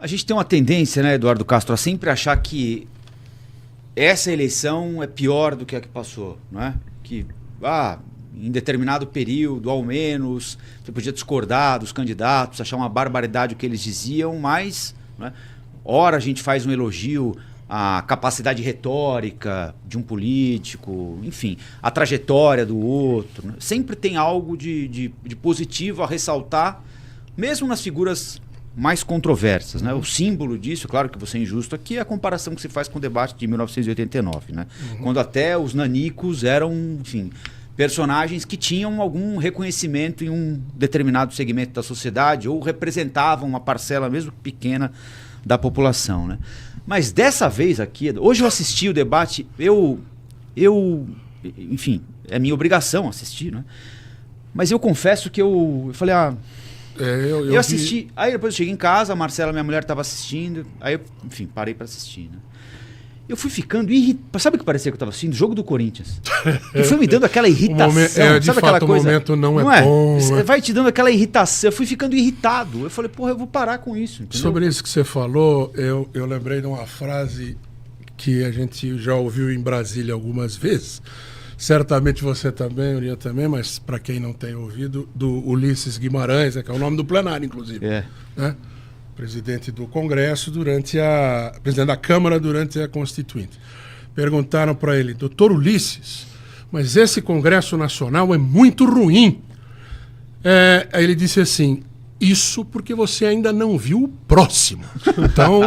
A gente tem uma tendência, né, Eduardo Castro, a sempre achar que essa eleição é pior do que a que passou, não é? Que, em determinado período, ao menos, você podia discordar dos candidatos, achar uma barbaridade o que eles diziam, mas, né, ora a gente faz um elogio à capacidade retórica de um político, enfim, a trajetória do outro, né? Sempre tem algo de positivo a ressaltar, mesmo nas figuras mais controversas, né? O símbolo disso, claro que você é injusto aqui, é a comparação que se faz com o debate de 1989, né? Quando até os nanicos eram, enfim, personagens que tinham algum reconhecimento em um determinado segmento da sociedade ou representavam uma parcela, mesmo pequena, da população, né? Mas dessa vez aqui, hoje eu assisti o debate, enfim, é minha obrigação assistir, né? Mas eu confesso que eu falei, eu assisti, aí depois eu cheguei em casa, a Marcela, minha mulher, estava assistindo, aí eu, enfim, parei para assistir, né? Eu fui ficando irritado. Sabe o que parecia que eu estava assistindo? O jogo do Corinthians. E foi me dando aquela irritação. De sabe fato, aquela coisa? O momento não é bom. Né? Vai te dando aquela irritação. Eu fui ficando irritado. Eu falei, porra, eu vou parar com isso. Entendeu? Sobre isso que você falou, eu lembrei de uma frase que a gente já ouviu em Brasília algumas vezes. Certamente você também, Uriah também, mas para quem não tem ouvido, do Ulisses Guimarães, que é o nome do plenário, inclusive. Né? Presidente do Congresso presidente da Câmara durante a Constituinte. Perguntaram para ele, doutor Ulisses, mas esse Congresso Nacional é muito ruim. Aí ele disse assim, isso porque você ainda não viu o próximo. Então,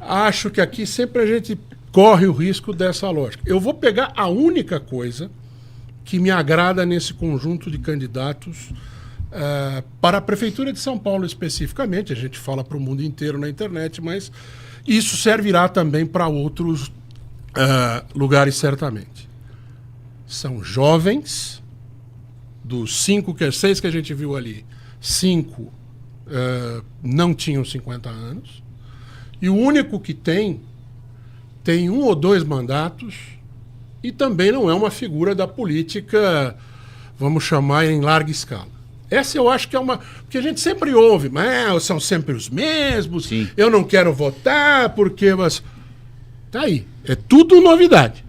acho que aqui sempre a gente corre o risco dessa lógica. Eu vou pegar a única coisa que me agrada nesse conjunto de candidatos para a Prefeitura de São Paulo especificamente. A gente fala para o mundo inteiro na internet, mas isso servirá também para outros lugares certamente. São jovens, dos 6 que a gente viu ali, 5 não tinham 50 anos, e o único que tem 1 ou 2 mandatos e também não é uma figura da política, vamos chamar, em larga escala. Essa eu acho que é uma... Porque a gente sempre ouve, mas são sempre os mesmos, Sim. Eu não quero votar porque... Tá aí, é tudo novidade.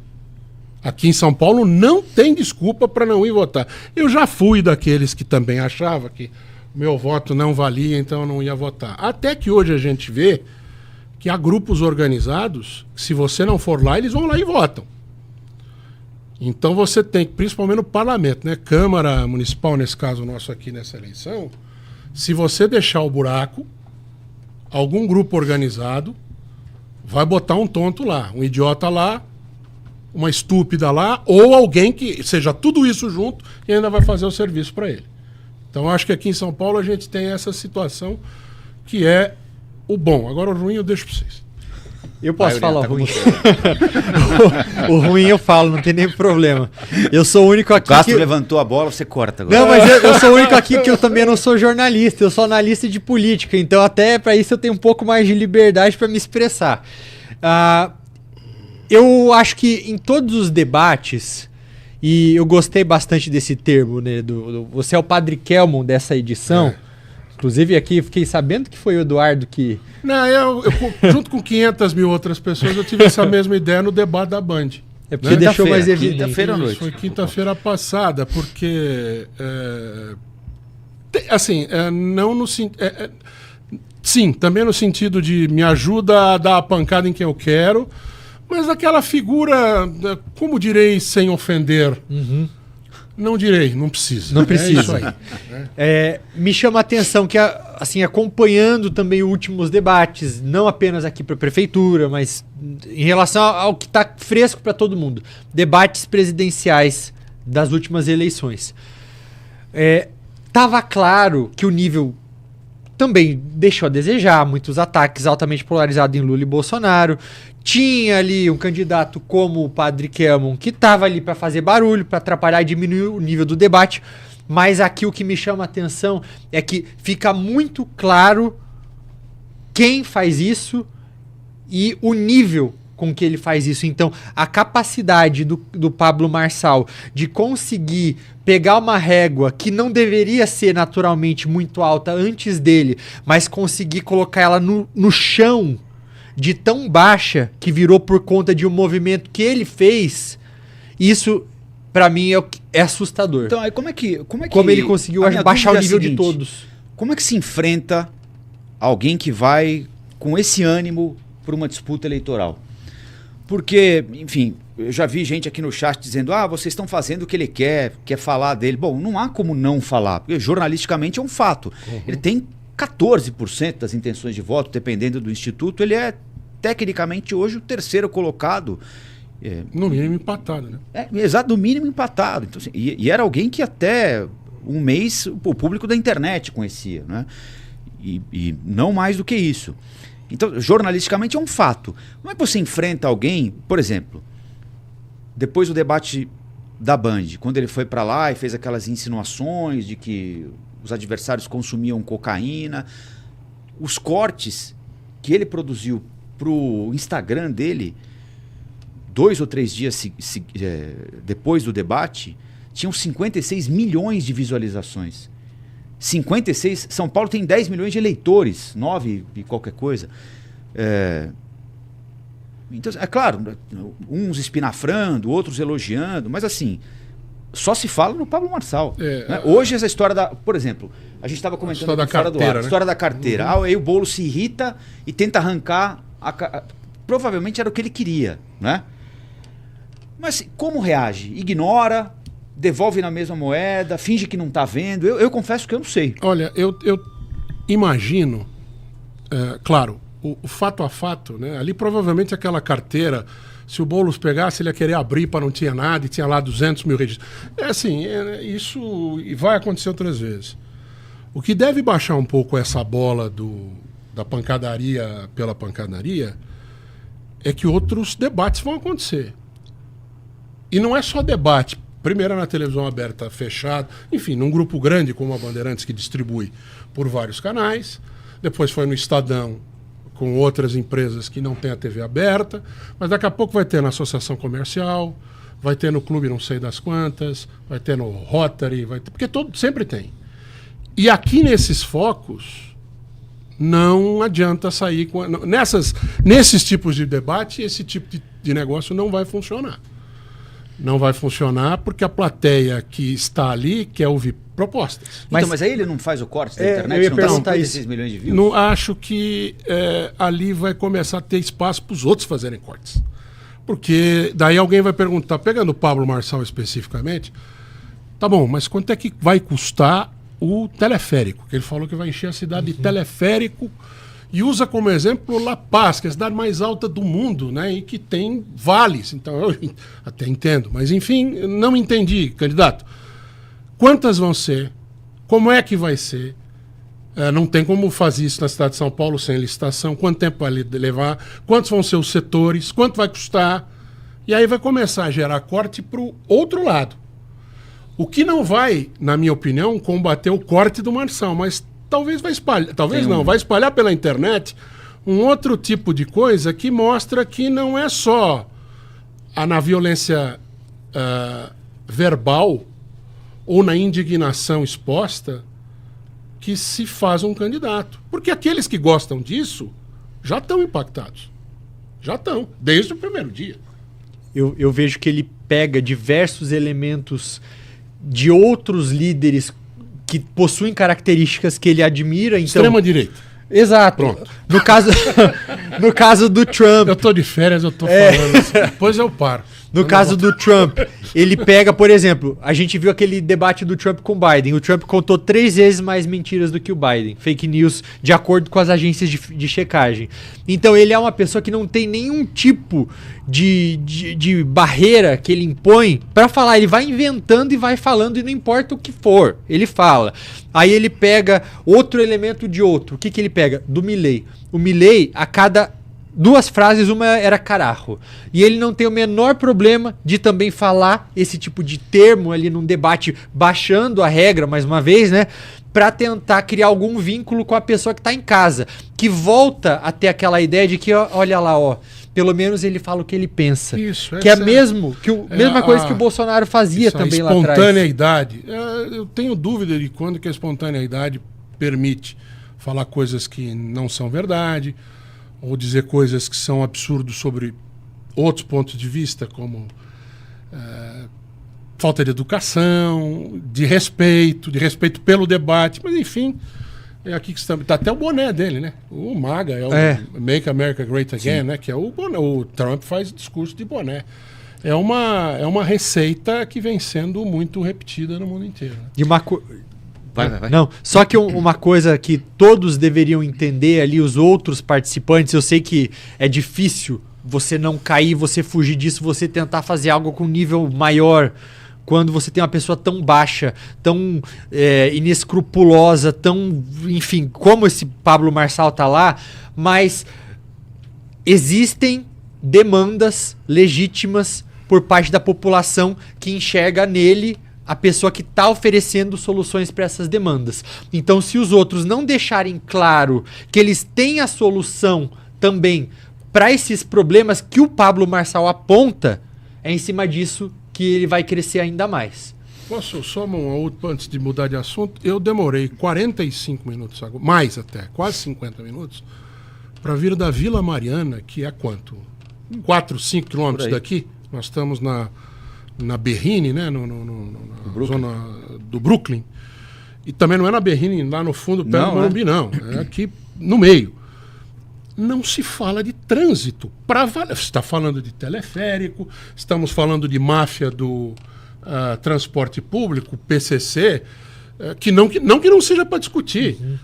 Aqui em São Paulo não tem desculpa para não ir votar. Eu já fui daqueles que também achava que meu voto não valia, então eu não ia votar. Até que hoje a gente vê que há grupos organizados, que se você não for lá, eles vão lá e votam. Então você tem, principalmente no parlamento, né? Câmara Municipal, nesse caso nosso aqui nessa eleição, se você deixar o buraco, algum grupo organizado vai botar um tonto lá, um idiota lá, uma estúpida lá, ou alguém que seja tudo isso junto e ainda vai fazer o serviço para ele. Então acho que aqui em São Paulo a gente tem essa situação que é o bom. Agora o ruim eu deixo para vocês. Eu posso falar o ruim. O ruim eu falo, não tem nem problema. Eu sou o único aqui. O Castro levantou a bola, você corta agora. Não, mas eu sou o único aqui que eu também não sou jornalista, eu sou analista de política, então até para isso eu tenho um pouco mais de liberdade para me expressar. Eu acho que em todos os debates, e eu gostei bastante desse termo, né? Você é o Padre Kelmon dessa edição. Inclusive aqui fiquei sabendo que foi o Eduardo que... Não, eu junto com 500 mil outras pessoas, eu tive essa mesma ideia no debate da Band. É porque deixou mais evidente. Quinta-feira à noite. Foi quinta-feira passada, porque... não no sentido... sim, também no sentido de me ajuda a dar a pancada em quem eu quero, mas aquela figura, como direi sem ofender... Não direi, não precisa. Não precisa. É isso aí. Me chama a atenção que, assim, acompanhando também os últimos debates, não apenas aqui para a prefeitura, mas em relação ao que está fresco para todo mundo, debates presidenciais das últimas eleições. Tava claro que o nível também deixou a desejar, muitos ataques altamente polarizados em Lula e Bolsonaro. Tinha ali um candidato como o Padre Kelmon, que estava ali para fazer barulho, para atrapalhar e diminuir o nível do debate. Mas aqui o que me chama a atenção é que fica muito claro quem faz isso e o nível com que ele faz isso. Então, a capacidade do Pablo Marçal de conseguir pegar uma régua que não deveria ser naturalmente muito alta antes dele, mas conseguir colocar ela no chão de tão baixa que virou por conta de um movimento que ele fez, isso, pra mim, é assustador. Então, como ele conseguiu baixar o nível de todos. Como é que se enfrenta alguém que vai com esse ânimo para uma disputa eleitoral? Porque, enfim, eu já vi gente aqui no chat dizendo: vocês estão fazendo o que ele quer falar dele. Bom, não há como não falar, porque jornalisticamente é um fato. Ele tem 14% das intenções de voto, dependendo do instituto. Ele é, tecnicamente, hoje o terceiro colocado. No mínimo empatado, né? Exato, no mínimo empatado. Então, assim, e era alguém que até um mês o público da internet conhecia, né? E não mais do que isso. Então, jornalisticamente é um fato. Como é que você enfrenta alguém, por exemplo, depois do debate da Band, quando ele foi para lá e fez aquelas insinuações de que os adversários consumiam cocaína, os cortes que ele produziu pro Instagram dele, 2 ou 3 dias depois do debate, tinham 56 milhões de visualizações. 56, São Paulo tem 10 milhões de eleitores, 9 e qualquer coisa. Então, é claro, uns espinafrando, outros elogiando, mas assim, só se fala no Pablo Marçal. Né? Hoje essa história por exemplo, a gente estava comentando a história da carteira. Aí o Boulos se irrita e tenta arrancar, provavelmente era o que ele queria, né? Mas como reage? Ignora? Devolve na mesma moeda, finge que não está vendo. Eu confesso que eu não sei. Olha, eu imagino, claro, o fato a fato, né? Ali provavelmente aquela carteira, se o Boulos pegasse, ele ia querer abrir para não tinha nada e tinha lá 200 mil registros. Isso vai acontecer outras vezes. O que deve baixar um pouco essa bola da pancadaria pela pancadaria é que outros debates vão acontecer. E não é só debate. Primeiro na televisão aberta, fechada, enfim, num grupo grande como a Bandeirantes, que distribui por vários canais. Depois foi no Estadão, com outras empresas que não têm a TV aberta. Mas daqui a pouco vai ter na Associação Comercial, vai ter no Clube não sei das quantas, vai ter no Rotary, porque sempre tem. E aqui nesses focos, não adianta sair com... Nesses tipos de debate, esse tipo de negócio não vai funcionar. Não vai funcionar porque a plateia que está ali quer ouvir propostas. Mas aí ele não faz o corte da internet? Eu ia não perguntar dá isso. 56 milhões de views? Não acho que ali vai começar a ter espaço para os outros fazerem cortes. Porque daí alguém vai perguntar, pegando o Pablo Marçal especificamente, tá bom, mas quanto é que vai custar o teleférico? Que ele falou que vai encher a cidade de teleférico. E usa como exemplo La Paz, que é a cidade mais alta do mundo, né? E que tem vales. Então, eu até entendo. Mas, enfim, não entendi, candidato. Quantas vão ser? Como é que vai ser? Não tem como fazer isso na cidade de São Paulo sem licitação. Quanto tempo vai levar? Quantos vão ser os setores? Quanto vai custar? E aí vai começar a gerar corte para o outro lado. O que não vai, na minha opinião, combater o corte do Marçal, mas... Talvez vai espalhar, vai espalhar pela internet um outro tipo de coisa que mostra que não é só na violência verbal ou na indignação exposta que se faz um candidato. Porque aqueles que gostam disso já estão impactados. Já estão, desde o primeiro dia. Eu vejo que ele pega diversos elementos de outros líderes que possuem características que ele admira. Então... Extrema-direita. Exato. Pronto. No caso do Trump... Eu tô de férias, eu tô falando assim. Depois eu paro. No caso do Trump, ele pega, por exemplo, a gente viu aquele debate do Trump com o Biden. O Trump contou 3 vezes mais mentiras do que o Biden. Fake news, de acordo com as agências de checagem. Então ele é uma pessoa que não tem nenhum tipo de barreira que ele impõe pra falar. Ele vai inventando e vai falando e não importa o que for. Ele fala. Aí ele pega outro elemento de outro. O que ele pega? Do Milei. O Milei, a cada 2 frases, uma era carajo. E ele não tem o menor problema de também falar esse tipo de termo ali num debate, baixando a regra, mais uma vez, né? Pra tentar criar algum vínculo com a pessoa que tá em casa. que volta a ter aquela ideia de que, olha lá, pelo menos ele fala o que ele pensa. Isso, que é mesmo, mesma coisa que o Bolsonaro fazia também lá atrás. Espontaneidade. Eu tenho dúvida de quando que a espontaneidade permite falar coisas que não são verdade, ou dizer coisas que são absurdos sobre outros pontos de vista, como falta de educação, de respeito pelo debate, mas enfim, é aqui que estamos. Tá até o boné dele, né? O MAGA, o Make America Great Again, né? Que é o boné. O Trump faz discurso de boné. É uma receita que vem sendo muito repetida no mundo inteiro. Né? E uma Vai. Não, só que uma coisa que todos deveriam entender ali, os outros participantes, eu sei que é difícil você não cair, você fugir disso, você tentar fazer algo com nível maior, quando você tem uma pessoa tão baixa, tão inescrupulosa, tão, enfim, como esse Pablo Marçal tá lá, mas existem demandas legítimas por parte da população que enxerga nele a pessoa que está oferecendo soluções para essas demandas. Então, se os outros não deixarem claro que eles têm a solução também para esses problemas que o Pablo Marçal aponta, é em cima disso que ele vai crescer ainda mais. Posso só antes de mudar de assunto? Eu demorei 45 minutos, mais até, quase 50 minutos, para vir da Vila Mariana, que é quanto? 4, 5 quilômetros daqui. Nós estamos na Berrine, né? Na zona do Brooklyn. E também não é na Berrine, lá no fundo, perto do Morumbi, não. É aqui no meio. Não se fala de trânsito. Você está falando de teleférico, estamos falando de máfia do transporte público, PCC, que não seja para discutir. Uhum.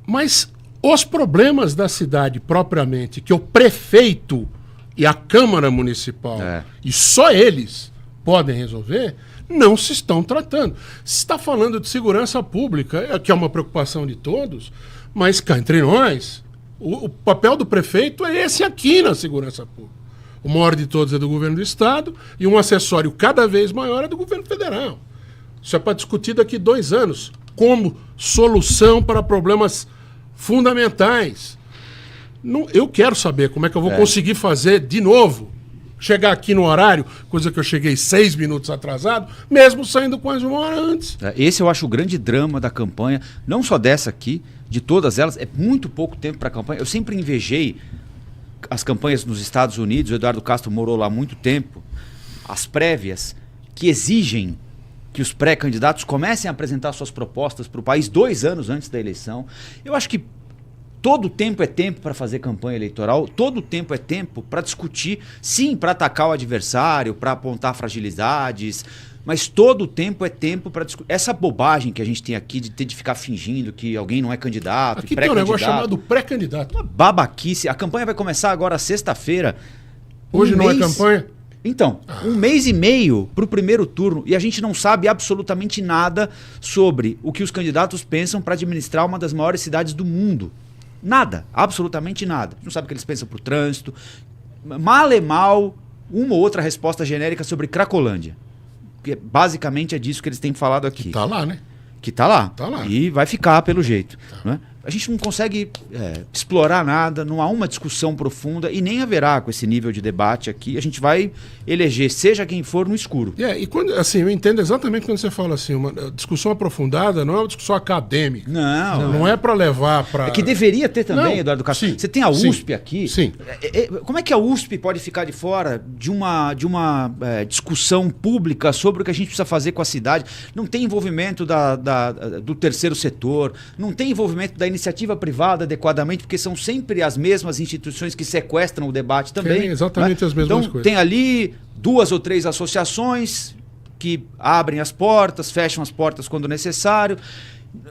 Mas os problemas da cidade propriamente, que o prefeito e a Câmara Municipal, e só eles podem resolver, não se estão tratando. Se está falando de segurança pública, que é uma preocupação de todos, mas cá entre nós, o papel do prefeito é esse aqui na segurança pública. O maior de todos é do governo do Estado e um acessório cada vez maior é do governo federal. Isso é para discutir daqui 2 anos, como solução para problemas fundamentais. Eu quero saber como é que eu vou conseguir fazer de novo, chegar aqui no horário, coisa que eu cheguei 6 minutos atrasado, mesmo saindo quase 1 hora antes. Esse eu acho o grande drama da campanha, não só dessa aqui, de todas elas. É muito pouco tempo para a campanha. Eu sempre invejei as campanhas nos Estados Unidos, o Eduardo Castro morou lá há muito tempo, as prévias, que exigem que os pré-candidatos comecem a apresentar suas propostas para o país 2 anos antes da eleição. Eu acho que todo tempo é tempo para fazer campanha eleitoral, todo tempo é tempo para discutir, sim, para atacar o adversário, para apontar fragilidades, mas todo tempo é tempo para discutir. Essa bobagem que a gente tem aqui de ter de ficar fingindo que alguém não é candidato, aqui tem um negócio chamado pré-candidato. Uma babaquice. A campanha vai começar agora sexta-feira. Hoje não é campanha? Então, 1 mês e meio para o primeiro turno e a gente não sabe absolutamente nada sobre o que os candidatos pensam para administrar uma das maiores cidades do mundo. Nada, absolutamente nada. A gente não sabe o que eles pensam para o trânsito. Mal e mal, uma ou outra resposta genérica sobre Cracolândia. Que basicamente é disso que eles têm falado aqui. Que tá lá, né? Que tá lá. Tá lá. E vai ficar pelo jeito. Tá. Não é? A gente não consegue explorar nada, não há uma discussão profunda e nem haverá com esse nível de debate aqui. A gente vai eleger, seja quem for, no escuro. E quando, assim, eu entendo exatamente quando você fala assim, uma discussão aprofundada não é uma discussão acadêmica. Não é para levar para... É que deveria ter também, Eduardo Castro. Você tem a USP aqui. Sim. Como é que a USP pode ficar de fora de uma discussão pública sobre o que a gente precisa fazer com a cidade? Não tem envolvimento do terceiro setor, não tem envolvimento da iniciativa privada adequadamente, porque são sempre as mesmas instituições que sequestram o debate também. Tem exatamente as mesmas coisas. Tem ali 2 ou 3 associações que abrem as portas, fecham as portas quando necessário.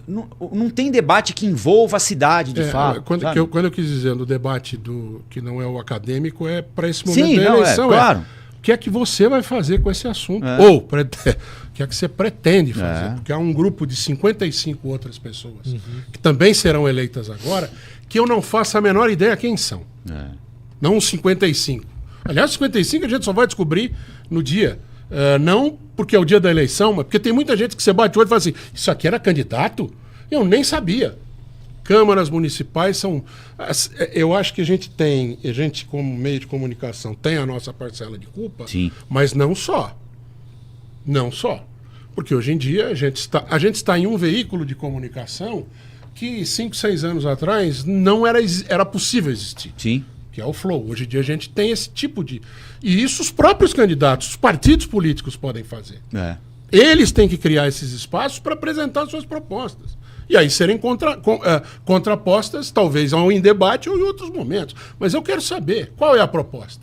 Não tem debate que envolva a cidade, de fato. Quando eu quis dizer no debate que não é o acadêmico, é para esse momento da eleição. Claro. O que é que você vai fazer com esse assunto? Ou o que é que você pretende fazer? Porque há um grupo de 55 outras pessoas que também serão eleitas agora, que eu não faço a menor ideia quem são. Não os 55. Aliás, 55 a gente só vai descobrir no dia. Não porque é o dia da eleição, mas porque tem muita gente que você bate o olho e fala assim, isso aqui era candidato? Eu nem sabia. câmaras municipais são... Eu acho que a gente como meio de comunicação, tem a nossa parcela de culpa, Sim. mas não só. Não só. Porque hoje em dia a gente está em um veículo de comunicação que 5, 6 anos atrás não era possível existir. Sim. Que é o Flow. Hoje em dia a gente tem esse tipo de... E isso os próprios candidatos, os partidos políticos podem fazer. É. Eles têm que criar esses espaços para apresentar suas propostas. E aí serem contrapostas, talvez ou em debate ou em outros momentos. Mas eu quero saber, qual é a proposta?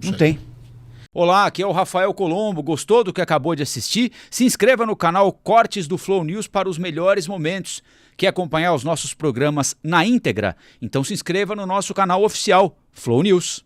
Não tem. Olá, aqui é o Rafael Colombo. Gostou do que acabou de assistir? Se inscreva no canal Cortes do Flow News para os melhores momentos. Quer acompanhar os nossos programas na íntegra? Então se inscreva no nosso canal oficial, Flow News.